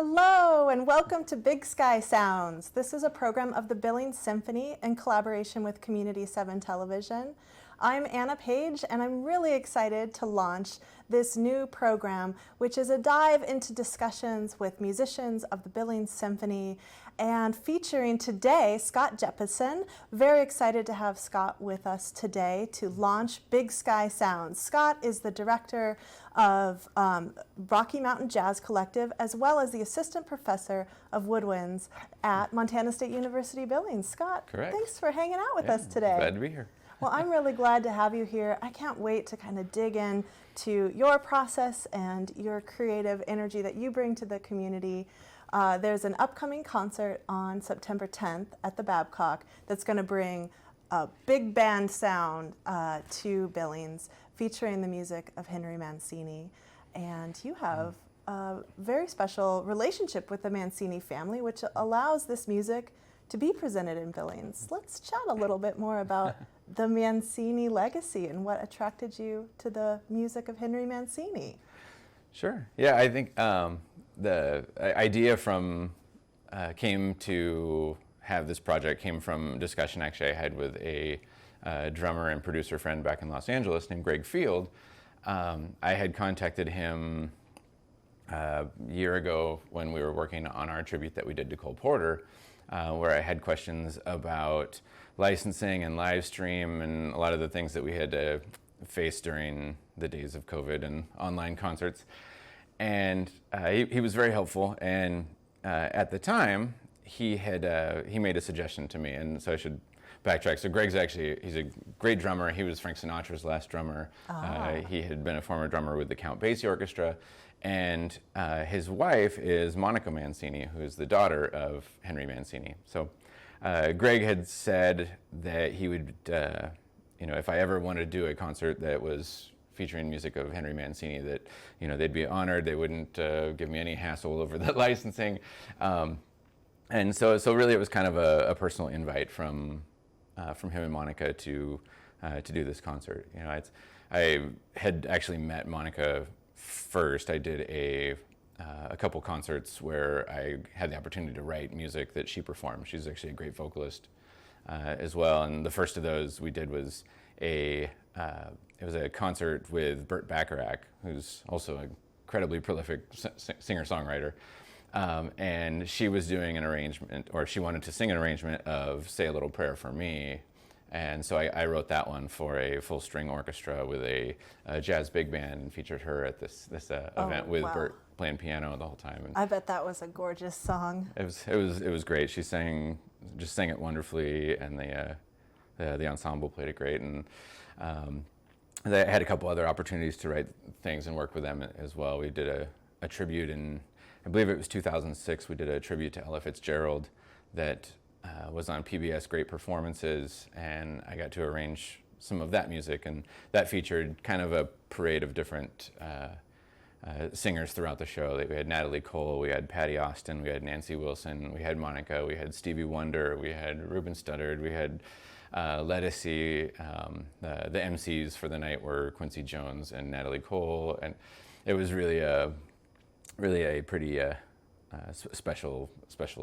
Hello and welcome to Big Sky Sounds. This is a program of the Billings Symphony in collaboration with Community 7 Television. I'm Anna Paige and I'm really excited to launch this new program, which is a dive into discussions with musicians of the Billings Symphony and featuring today Scott Jeppesen. Very excited to have Scott with us today to launch Big Sky Sounds. Scott is the director of Rocky Mountain Jazz Collective, as well as the assistant professor of woodwinds at Montana State University Billings. Scott, Correct. Thanks for hanging out with us today. Glad to be here. Well, I'm really glad to have you here. I can't wait to kind of dig in to your process and your creative energy that you bring to the community. There's an upcoming concert on September 10th at the Babcock that's going to bring a big band sound to Billings, featuring the music of Henry Mancini. And you have a very special relationship with the Mancini family, which allows this music to be presented in Billings. Let's chat a little bit more about the Mancini legacy and what attracted you to the music of Henry Mancini. Sure. Yeah, I think the idea came to have this project came from a discussion actually I had with a drummer and producer friend back in Los Angeles named Greg Field. I had contacted him a year ago when we were working on our tribute that we did to Cole Porter, where I had questions about licensing and live stream and a lot of the things that we had to face during the days of COVID and online concerts. And he was very helpful. And at the time, he made a suggestion to me, and so I should backtrack. So Greg's he's a great drummer. He was Frank Sinatra's last drummer. He had been a former drummer with the Count Basie Orchestra. And his wife is Monica Mancini, who is the daughter of Henry Mancini. So Greg had said that he would, if I ever wanted to do a concert that was featuring music of Henry Mancini, that, they'd be honored. They wouldn't give me any hassle over the licensing. And so really it was kind of a personal invite from him and Monica to do this concert. I had actually met Monica first. I did a couple concerts where I had the opportunity to write music that she performed. She's actually a great vocalist as well. And the first of those we did was it was a concert with Burt Bacharach, who's also an incredibly prolific singer-songwriter. And she was doing an arrangement, or she wanted to sing an arrangement of Say a Little Prayer for Me. And so I wrote that one for a full string orchestra with a jazz big band and featured her at this event with Bert playing piano the whole time. And I bet that was a gorgeous song. It was great. She sang it wonderfully, and the ensemble played it great. And I had a couple other opportunities to write things and work with them as well. We did a tribute in, I believe it was 2006. We did a tribute to Ella Fitzgerald that was on PBS Great Performances, and I got to arrange some of that music, and that featured kind of a parade of different singers throughout the show. We had Natalie Cole, we had Patty Austin, we had Nancy Wilson, we had Monica, we had Stevie Wonder, we had Ruben Studdard, we had Lettucey. The MCs for the night were Quincy Jones and Natalie Cole, and it was really a pretty special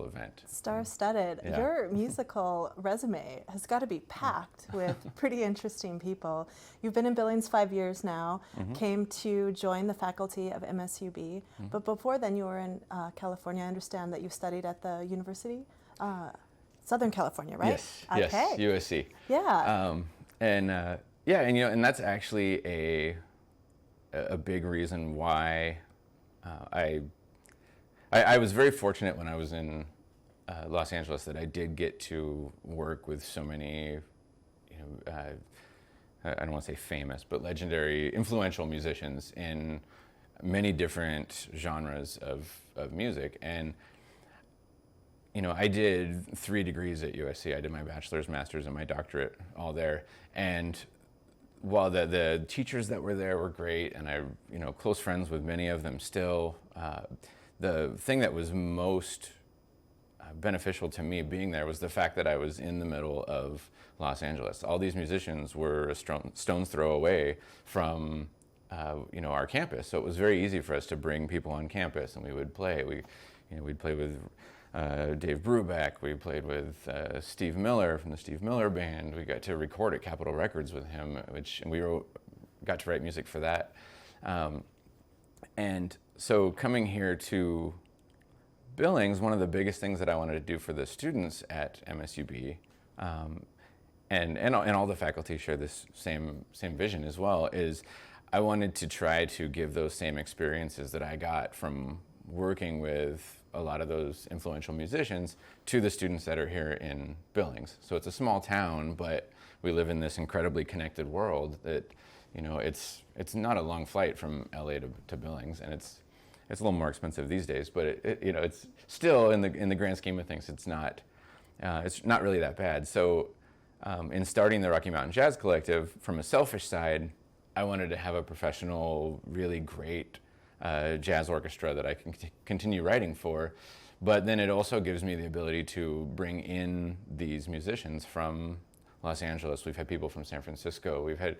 event. Star-studded. Yeah. Your musical resume has got to be packed with pretty interesting people. You've been in Billings 5 years now, came to join the faculty of MSUB, but before then you were in California. I understand that you studied at the University, Southern California, right? Yes, okay. Yes, USC. Yeah. And that's actually a big reason why I was very fortunate when I was in Los Angeles that I did get to work with so many, I don't want to say famous, but legendary, influential musicians in many different genres of music. And, I did 3 degrees at USC. I did my bachelor's, master's, and my doctorate all there. And while the teachers that were there were great, and I, close friends with many of them still, the thing that was most beneficial to me being there was the fact that I was in the middle of Los Angeles. All these musicians were a stone's throw away from our campus, so it was very easy for us to bring people on campus, and we would play. We we'd play with Dave Brubeck. We played with Steve Miller from the Steve Miller Band. We got to record at Capitol Records with him, and we got to write music for that. And so coming here to Billings, one of the biggest things that I wanted to do for the students at MSUB, and all the faculty share this same vision as well, is I wanted to try to give those same experiences that I got from working with a lot of those influential musicians to the students that are here in Billings. So it's a small town, but we live in this incredibly connected world that, it's not a long flight from LA to Billings, and it's a little more expensive these days, but it's still in the grand scheme of things, it's not really that bad. So in starting the Rocky Mountain Jazz Collective, from a selfish side, I wanted to have a professional, really great jazz orchestra that I can continue writing for. But then it also gives me the ability to bring in these musicians from Los Angeles. We've had people from San Francisco. We've had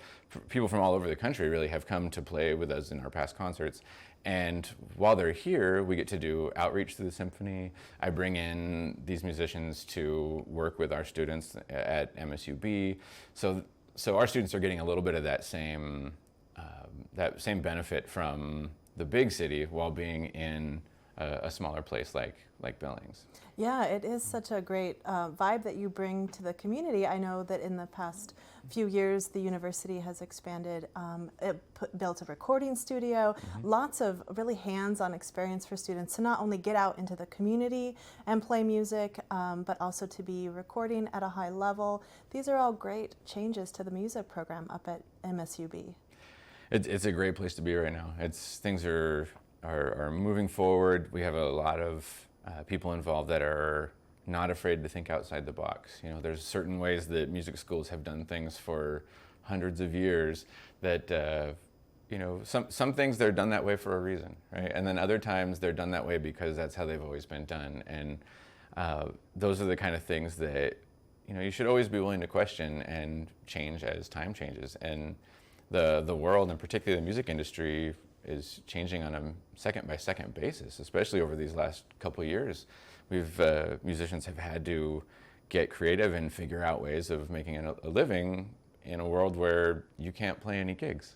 people from all over the country really have come to play with us in our past concerts. And while they're here, we get to do outreach to the symphony. I bring in these musicians to work with our students at MSUB. So our students are getting a little bit of that same benefit from the big city while being in a smaller place like Billings. Yeah, it is such a great vibe that you bring to the community. I know that in the past few years, the university has expanded, built a recording studio, lots of really hands-on experience for students to not only get out into the community and play music, but also to be recording at a high level. These are all great changes to the music program up at MSUB. It's a great place to be right now. Things are moving forward. We have a lot of people involved that are not afraid to think outside the box. There's certain ways that music schools have done things for hundreds of years that, some things they're done that way for a reason, right? And then other times they're done that way because that's how they've always been done. And those are the kind of things that, you should always be willing to question and change as time changes. And the world, and particularly the music industry, is changing on a second-by-second basis, especially over these last couple of years. Musicians have had to get creative and figure out ways of making a living in a world where you can't play any gigs.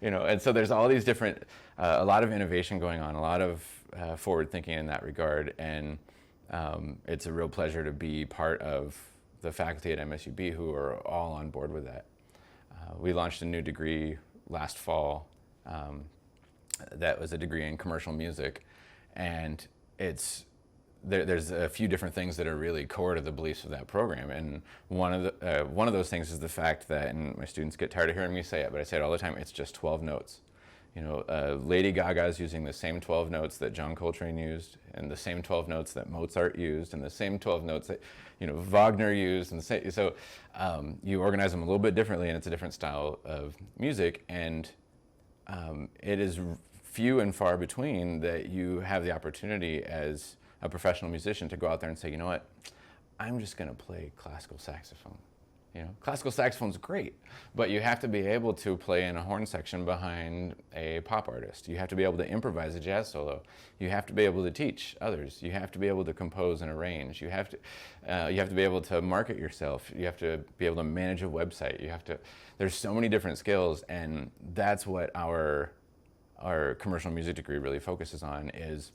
And so there's all these different, a lot of innovation going on, a lot of forward thinking in that regard, and it's a real pleasure to be part of the faculty at MSUB who are all on board with that. We launched a new degree last fall. That was a degree in commercial music, and there's a few different things that are really core to the beliefs of that program. And one of those things is the fact that, and my students get tired of hearing me say it, but I say it all the time, it's just 12 notes. Lady Gaga's using the same 12 notes that John Coltrane used, and the same 12 notes that Mozart used, and the same 12 notes that Wagner used, and so you organize them a little bit differently, and it's a different style of music. And it is few and far between that you have the opportunity as a professional musician to go out there and say, you know what, I'm just going to play classical saxophone. Classical saxophone's great, but you have to be able to play in a horn section behind a pop artist. You have to be able to improvise a jazz solo. You have to be able to teach others. You have to be able to compose and arrange. You have to be able to market yourself. You have to be able to manage a website. There's so many different skills, and that's what our commercial music degree really focuses on, is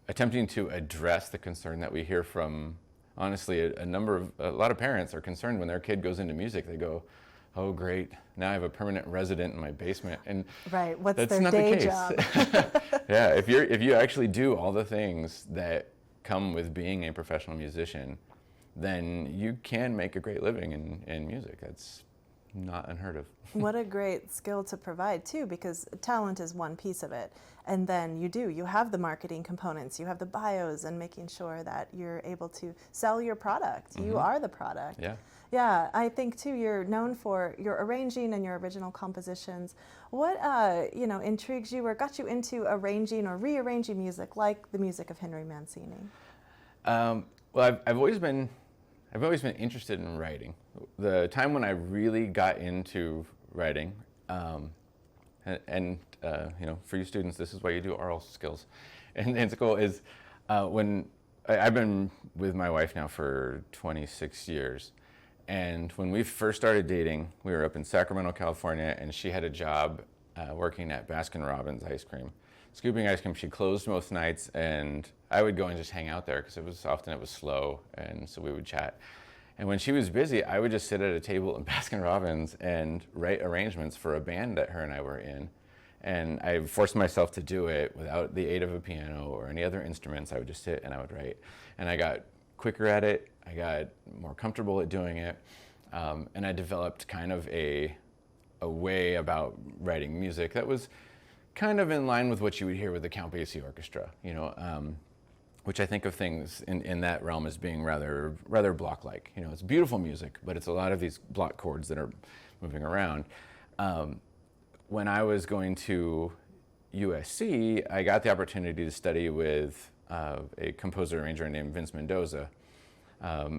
attempting to address the concern that we hear from, honestly, a lot of parents are concerned when their kid goes into music. They go, oh great, now I have a permanent resident in my basement. And right, what's that's their not day the case. job? Yeah, if you actually do all the things that come with being a professional musician, then you can make a great living in music. That's not unheard of. What a great skill to provide too, because talent is one piece of it. And then you have the marketing components, you have the bios, and making sure that you're able to sell your product. Mm-hmm. You are the product. Yeah. Yeah, I think too you're known for your arranging and your original compositions. What intrigues you or got you into arranging or rearranging music like the music of Henry Mancini? Well, I've always been interested in writing. The time when I really got into writing, for you students, this is why you do oral skills, and it's cool, is when I've been with my wife now for 26 years. And when we first started dating, we were up in Sacramento, California, and she had a job working at Baskin-Robbins ice cream, scooping ice cream. She closed most nights, and I would go and just hang out there because it was slow, and so we would chat. And when she was busy, I would just sit at a table in Baskin-Robbins and write arrangements for a band that her and I were in. And I forced myself to do it without the aid of a piano or any other instruments. I would just sit and I would write. And I got quicker at it. I got more comfortable at doing it. And I developed kind of a way about writing music that was kind of in line with what you would hear with the Count Basie Orchestra, which I think of things in that realm as being rather block-like. It's beautiful music, but it's a lot of these block chords that are moving around. When I was going to USC, I got the opportunity to study with a composer-arranger named Vince Mendoza.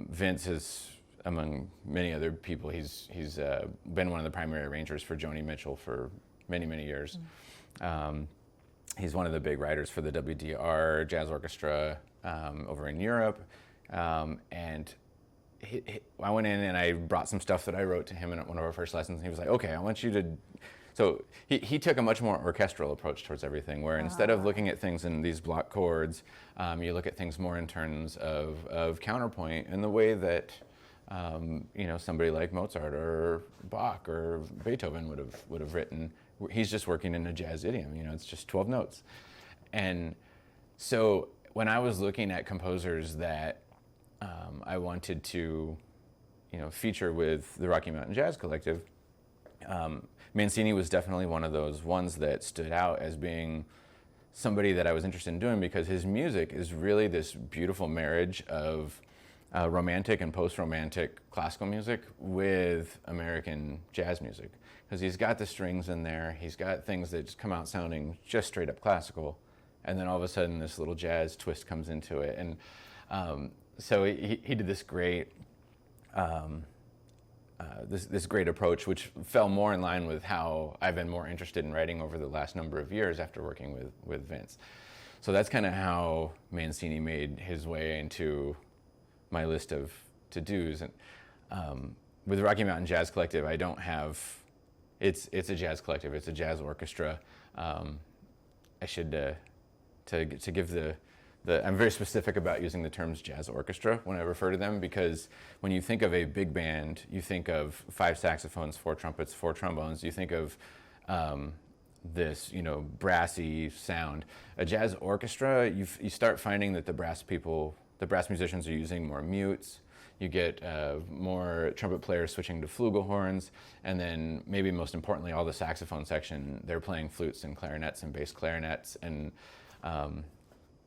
Vince is, among many other people, he's been one of the primary arrangers for Joni Mitchell for many, many years. He's one of the big writers for the WDR Jazz Orchestra over in Europe. And I went in and I brought some stuff that I wrote to him in one of our first lessons. And he was like, okay, I want you to... So he took a much more orchestral approach towards everything, where instead of looking at things in these block chords, you look at things more in terms of counterpoint, in the way that somebody like Mozart or Bach or Beethoven would have written. He's just working in a jazz idiom. It's just 12 notes. And so when I was looking at composers that I wanted to feature with the Rocky Mountain Jazz Collective, Mancini was definitely one of those ones that stood out as being somebody that I was interested in doing, because his music is really this beautiful marriage of romantic and post-romantic classical music with American jazz music. Because he's got the strings in there, he's got things that just come out sounding just straight up classical, and then all of a sudden this little jazz twist comes into it. And so he did this great this great approach, which fell more in line with how I've been more interested in writing over the last number of years after working with Vince. So that's kind of how Mancini made his way into my list of to-dos. And with the Rocky Mountain Jazz Collective, I don't have, it's a jazz collective, it's a jazz orchestra. I should, to give I'm very specific about using the terms jazz orchestra when I refer to them, because when you think of a big band, you think of 5 saxophones, 4 trumpets, 4 trombones. You think of this, brassy sound. A jazz orchestra, you start finding that the brass musicians are using more mutes. You get more trumpet players switching to flugelhorns, and then maybe most importantly, all the saxophone section, they're playing flutes and clarinets and bass clarinets,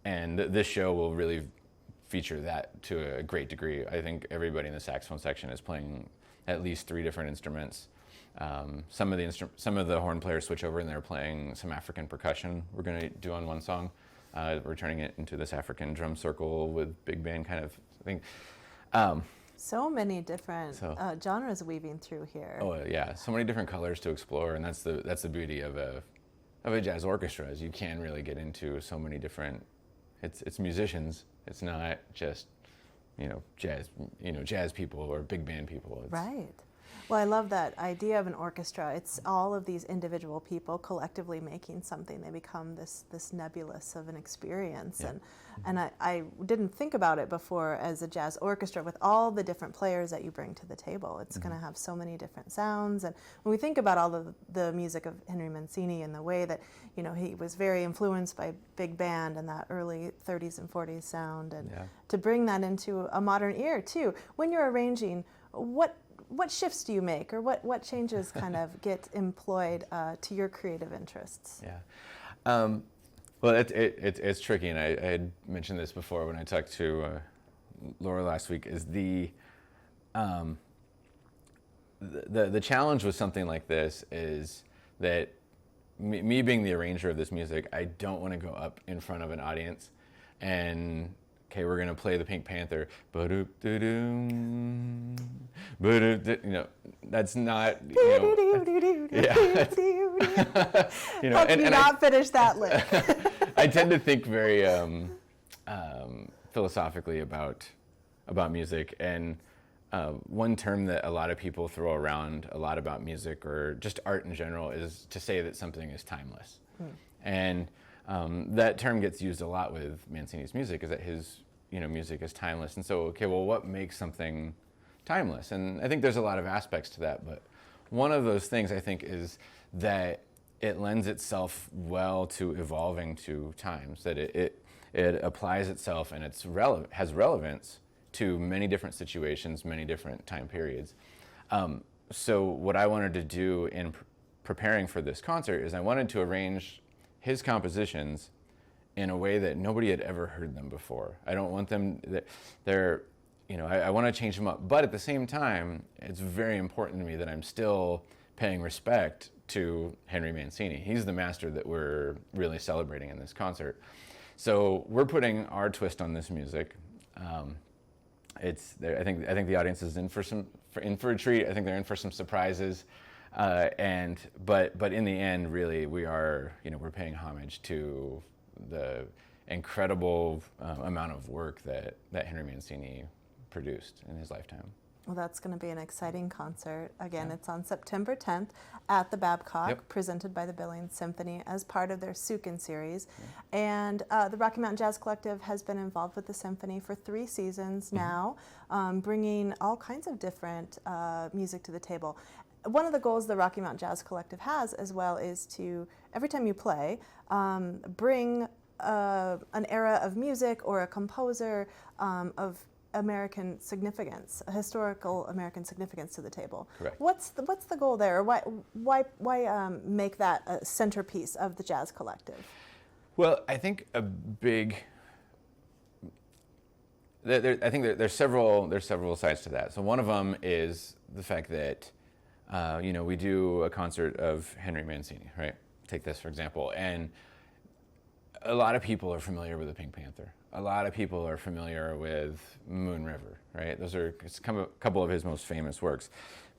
and this show will really feature that to a great degree. I think everybody in the saxophone section is playing at least 3 different instruments. Some of the horn players switch over and they're playing some African percussion we're going to do on one song. We're turning it into this African drum circle with big band kind of thing. So many different genres weaving through here. Oh yeah, so many different colors to explore, and that's the beauty of a jazz orchestra, is you can really get into so many different. It's musicians. It's not just jazz people or big band people. Right. Well, I love that idea of an orchestra. It's all of these individual people collectively making something. They become this nebulous of an experience. Yeah. And I didn't think about it before as a jazz orchestra with all the different players that you bring to the table. It's going to have so many different sounds. And when we think about all of the music of Henry Mancini and the way that, he was very influenced by big band and that early 30s and 40s sound, and to bring that into a modern ear too. When you're arranging, what shifts do you make, or what changes kind of get employed to your creative interests? Yeah. Well, it's tricky, and I had mentioned this before when I talked to Laura last week, is the challenge with something like this is that me being the arranger of this music, I don't want to go up in front of an audience and, okay, we're going to play the Pink Panther, that's not, How can you not finish that lick? I tend to think very philosophically about music, and one term that a lot of people throw around a lot about music or just art in general is to say that something is timeless. And that term gets used a lot with Mancini's music, is that his music is timeless. And so, okay, well, what makes something timeless? And I think there's a lot of aspects to that, but one of those things I think is that it lends itself well to evolving to times, that it applies itself and has relevance to many different situations, many different time periods. So what I wanted to do in preparing for this concert is I wanted to arrange his compositions in a way that nobody had ever heard them before. I don't want them, I want to change them up, but at the same time, it's very important to me that I'm still paying respect to Henry Mancini. He's the master that we're really celebrating in this concert. So we're putting our twist on this music. I think the audience is in for a treat. I think they're in for some surprises. But in the end, really, we're paying homage to the incredible amount of work that Henry Mancini produced in his lifetime. Well, that's going to be an exciting concert. Again, It's on September 10th at the Babcock, presented by the Billings Symphony as part of their Sukin series. And the Rocky Mountain Jazz Collective has been involved with the symphony for 3 seasons now, bringing all kinds of different music to the table. One of the goals the Rocky Mountain Jazz Collective has as well is to, every time you play, bring an era of music or a composer of American significance, a historical American significance to the table. Correct. What's the goal there? Why make that a centerpiece of the Jazz Collective? Well, I think there's several sides to that. So one of them is the fact that we do a concert of Henry Mancini, right? Take this for example, and a lot of people are familiar with the Pink Panther. A lot of people are familiar with Moon River, right? Those are a couple of his most famous works.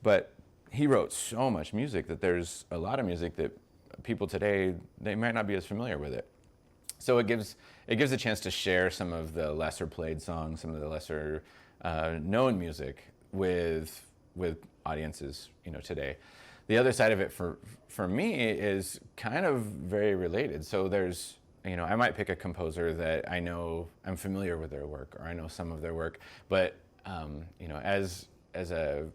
But he wrote so much music that there's a lot of music that people today, they might not be as familiar with it. So it gives a chance to share some of the lesser played songs, some of the lesser known music with audiences, today. The other side of it for me is kind of very related. So there's, I might pick a composer that I know I'm familiar with their work, or I know some of their work, but as a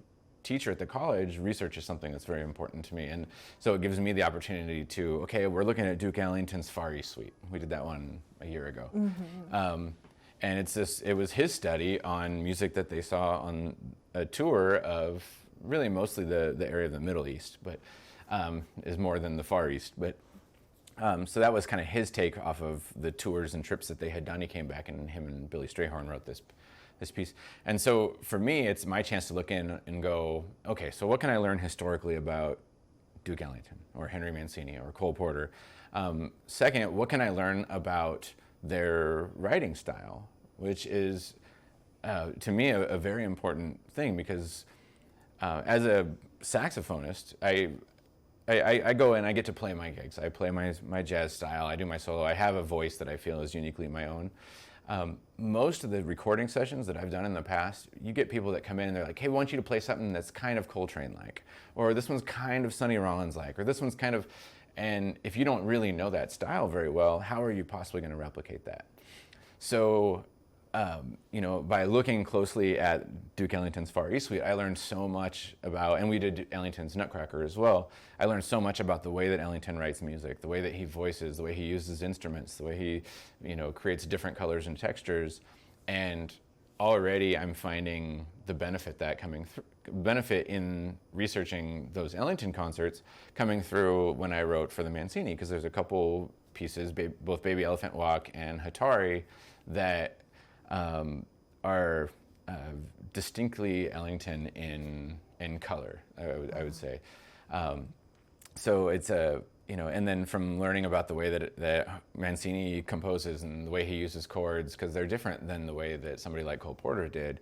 teacher at the college, research is something that's very important to me, and so it gives me the opportunity to, okay, we're looking at Duke Ellington's Far East Suite. We did that one a year ago, and it was his study on music that they saw on a tour of really mostly the area of the Middle East, but is more than the Far East, but. So that was kind of his take off of the tours and trips that they had done. He came back, and him and Billy Strayhorn wrote this piece. And so for me, it's my chance to look in and go, okay, so what can I learn historically about Duke Ellington or Henry Mancini or Cole Porter? Second, what can I learn about their writing style, which is, to me, a very important thing, because as a saxophonist, I go and I get to play my gigs. I play my jazz style. I do my solo. I have a voice that I feel is uniquely my own. Most of the recording sessions that I've done in the past, you get people that come in and they're like, hey, we want you to play something that's kind of Coltrane-like, or this one's kind of Sonny Rollins-like, or this one's kind of, and if you don't really know that style very well, how are you possibly going to replicate that? So, by looking closely at Duke Ellington's Far East Suite, I learned so much about, and we did Ellington's Nutcracker as well, I learned so much about the way that Ellington writes music, the way that he voices, the way he uses instruments, the way he, creates different colors and textures, and already I'm finding the benefit in researching those Ellington concerts coming through when I wrote for the Mancini, because there's a couple pieces, both Baby Elephant Walk and Hatari, that are distinctly Ellington in color, I would say. So it's and then from learning about the way that Mancini composes and the way he uses chords, because they're different than the way that somebody like Cole Porter did,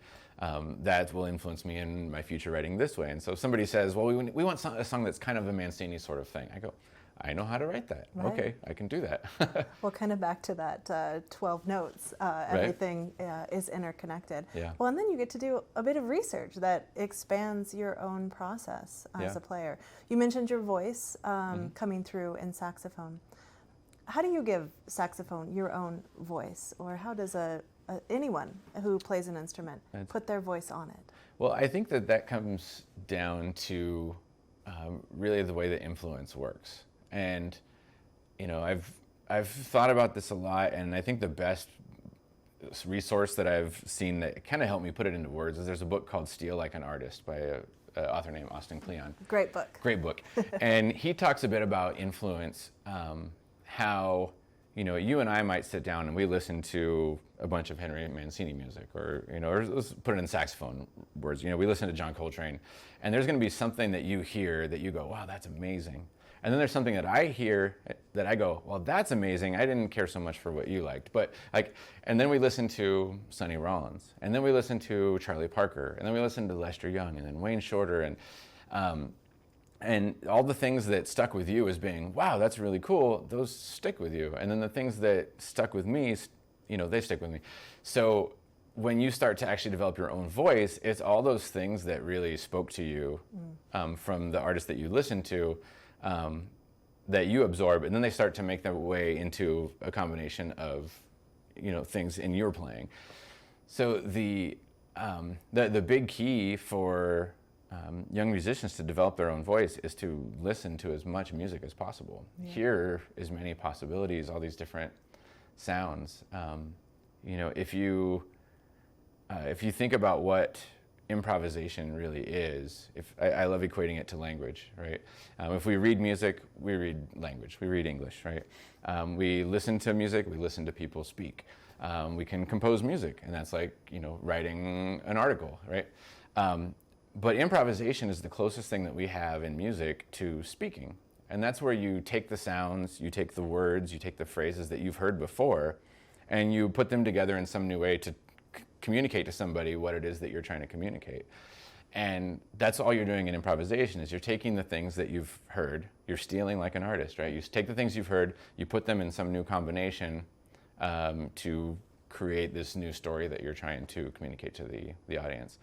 that will influence me in my future writing this way. And so if somebody says, well, we want a song that's kind of a Mancini sort of thing, I go, I know how to write that. Right. Okay, I can do that. Well, kind of back to that 12 notes, everything is interconnected. Yeah. Well, and then you get to do a bit of research that expands your own process as a player. You mentioned your voice coming through in saxophone. How do you give saxophone your own voice, or how does anyone who plays an instrument put their voice on it? Well, I think that comes down to really the way the influence works. And, you know, I've thought about this a lot, and I think the best resource that I've seen that kind of helped me put it into words is there's a book called Steal Like an Artist by an author named Austin Kleon. Great book. Great book. And he talks a bit about influence, how, you know, you and I might sit down and we listen to a bunch of Henry Mancini music, or, you know, or let's put it in saxophone words. You know, we listen to John Coltrane, and there's going to be something that you hear that you go, wow, that's amazing. And then there's something that I hear that I go, well, that's amazing. I didn't care so much for what you liked. But like, and then we listen to Sonny Rollins, and then we listen to Charlie Parker, and then we listen to Lester Young, and then Wayne Shorter, and all the things that stuck with you as being, wow, that's really cool, those stick with you. And then the things that stuck with me, you know, they stick with me. So when you start to actually develop your own voice, it's all those things that really spoke to you from the artist that you listened to, that you absorb, and then they start to make their way into a combination of, you know, things in your playing. So the big key for young musicians to develop their own voice is to listen to as much music as possible. Yeah. Hear as many possibilities, all these different sounds. You know, if you think about what improvisation really is, I love equating it to language, right? If we read music, we read language, we read English, right? We listen to music, we listen to people speak. We can compose music, and that's like, you know, writing an article, right? But improvisation is the closest thing that we have in music to speaking. And that's where you take the sounds, you take the words, you take the phrases that you've heard before, and you put them together in some new way to communicate to somebody what it is that you're trying to communicate. And that's all you're doing in improvisation, is you're taking the things that you've heard, you're stealing like an artist, right? You take the things you've heard, you put them in some new combination to create this new story that you're trying to communicate to the audience.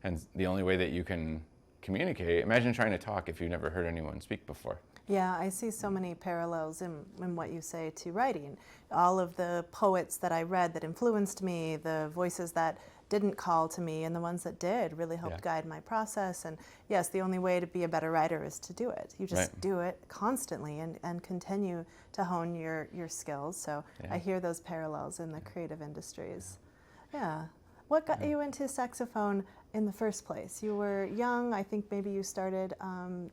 And the only way that you can communicate, imagine trying to talk if you've never heard anyone speak before. Yeah, I see so many parallels in what you say to writing. All of the poets that I read that influenced me, the voices that didn't call to me and the ones that did really helped guide my process. And yes, the only way to be a better writer is to do it. You just do it constantly and continue to hone your skills. So I hear those parallels in the creative industries. Yeah. What got you into saxophone in the first place? You were young. I think maybe you started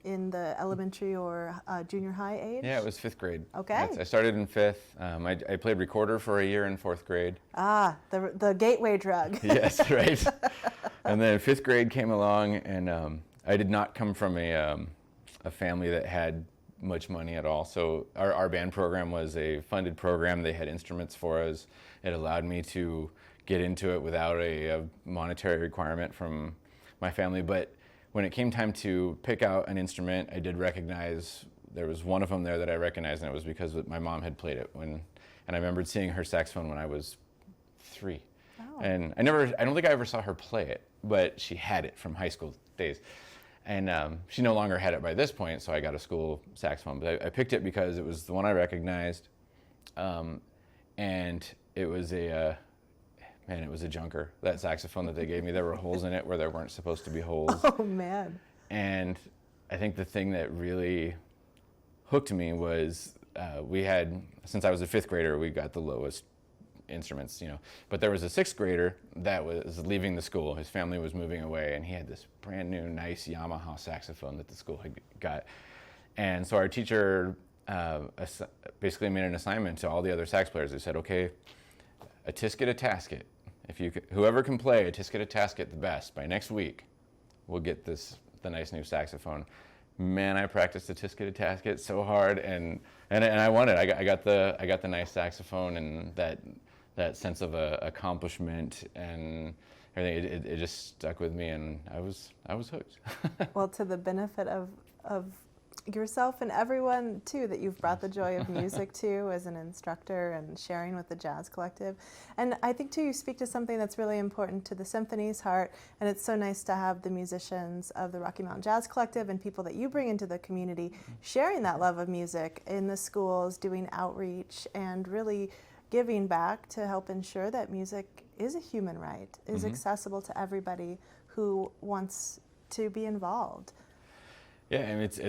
in the elementary or junior high age? Yeah, it was 5th grade. Okay. I started in 5th. I played recorder for a year in 4th grade. Ah, the gateway drug. Yes, right. And then 5th grade came along, and I did not come from a family that had much money at all. So our band program was a funded program. They had instruments for us. It allowed me to get into it without a monetary requirement from my family. But when it came time to pick out an instrument, I did recognize there was one of them there that I recognized, and it was because my mom had played it and I remembered seeing her saxophone when I was 3. Oh. And I don't think I ever saw her play it, but she had it from high school days. And she no longer had it by this point, so I got a school saxophone. But I picked it because it was the one I recognized, and it was it was a junker, that saxophone that they gave me. There were holes in it where there weren't supposed to be holes. Oh, man. And I think the thing that really hooked me was we had, since I was a 5th grader, we got the lowest instruments, you know. But there was a 6th grader that was leaving the school. His family was moving away, and he had this brand new, nice Yamaha saxophone that the school had got. And so our teacher basically made an assignment to all the other sax players. They said, okay, a tisket, a tasket. Whoever can play a tisket, a tasket the best by next week will get the nice new saxophone. Man, I practiced the tisket, a tasket so hard, and I won it. I got the nice saxophone, and that sense of accomplishment and everything. It just stuck with me, and I was hooked. Well, to the benefit of yourself and everyone too that you've brought the joy of music to as an instructor and sharing with the Jazz Collective. And I think too you speak to something that's really important to the symphony's heart, and it's so nice to have the musicians of the Rocky Mountain Jazz Collective and people that you bring into the community sharing that love of music in the schools, doing outreach and really giving back to help ensure that music is a human right, is accessible to everybody who wants to be involved. Yeah, I mean, it's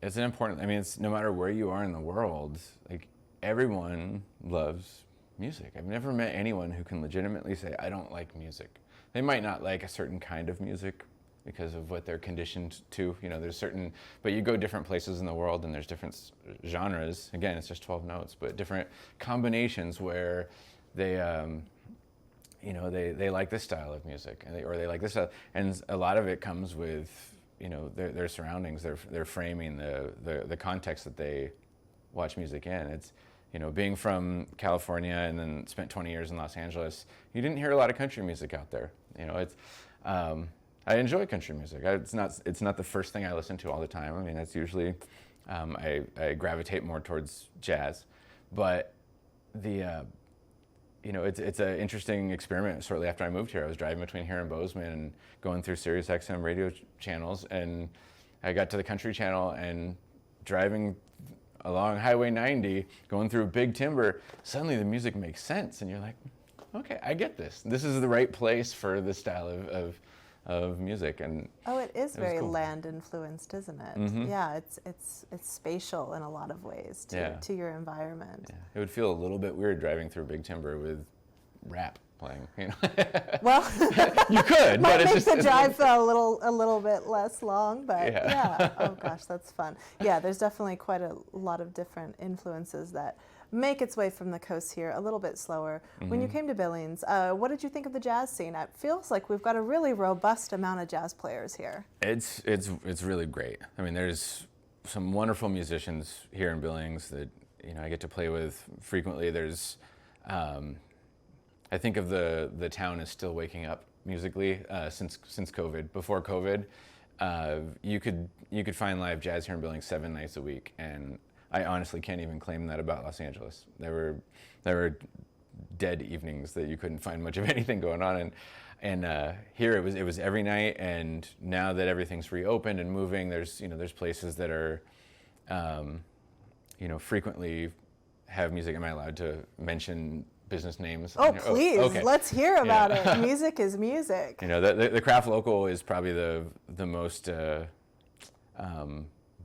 an important, I mean, it's no matter where you are in the world, like everyone loves music. I've never met anyone who can legitimately say, I don't like music. They might not like a certain kind of music because of what they're conditioned to. You know, there's certain, but you go different places in the world and there's different genres. Again, it's just 12 notes, but different combinations where they, you know, they like this style of music, and or they like this style. And a lot of it comes with, you know, their surroundings, their framing, the context that they watch music in. It's, you know, being from California and then spent 20 years in Los Angeles, you didn't hear a lot of country music out there. You know, it's, I enjoy country music. It's not the first thing I listen to all the time. I mean, that's usually, I gravitate more towards jazz, but you know, it's an interesting experiment. Shortly after I moved here, I was driving between here and Bozeman and going through Sirius XM radio channels, and I got to the country channel and driving along Highway 90, going through Big Timber, suddenly the music makes sense, and you're like, okay, I get this. This is the right place for this style of music. And it is very cool. land influenced, isn't it? Yeah, it's spatial in a lot of ways to your environment. Yeah. It would feel a little bit weird driving through Big Timber with rap playing, you know. Well, you could, might but it's make just the drive a little bit less long, but yeah. Oh gosh, that's fun. Yeah, there's definitely quite a lot of different influences that make its way from the coast here a little bit slower. When you came to Billings, what did you think of the jazz scene? It feels like we've got a really robust amount of jazz players here. It's really great. I mean, there's some wonderful musicians here in Billings that, you know, I get to play with frequently. There's I think of the town as still waking up musically since COVID. Before COVID, you could find live jazz here in Billings 7 nights a week, and I honestly can't even claim that about Los Angeles. There were dead evenings that you couldn't find much of anything going on, and here it was every night. And now that everything's reopened and moving, there's places that are frequently have music. Am I allowed to mention business names? Oh, please, okay. Let's hear about it. Music is music. You know, the craft local is probably the most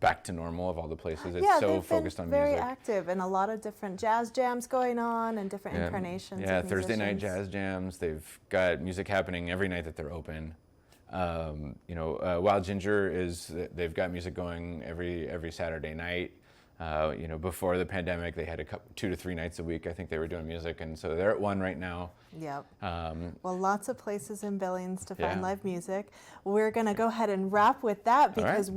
back to normal of all the places. It's so focused on very music. Active, and a lot of different jazz jams going on and different incarnations. Yeah, of Thursday night musicians. jazz jams. They've got music happening every night that they're open. Wild Ginger they've got music going every Saturday night. Before the pandemic, they had 2 to 3 nights a week. I think they were doing music, and so they're at 1 right now. Yep. Well, lots of places in Billings to find live music. We're going to go ahead and wrap with that because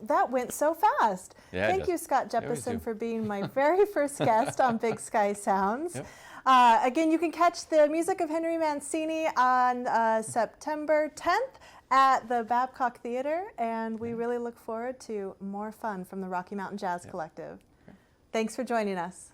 that went so fast. Yeah, Thank you, Scott Jeppesen, for being my very first guest on Big Sky Sounds. Yep. Again, you can catch the music of Henry Mancini on September 10th at the Babcock Theatre, and we really look forward to more fun from the Rocky Mountain Jazz Collective. Thanks for joining us.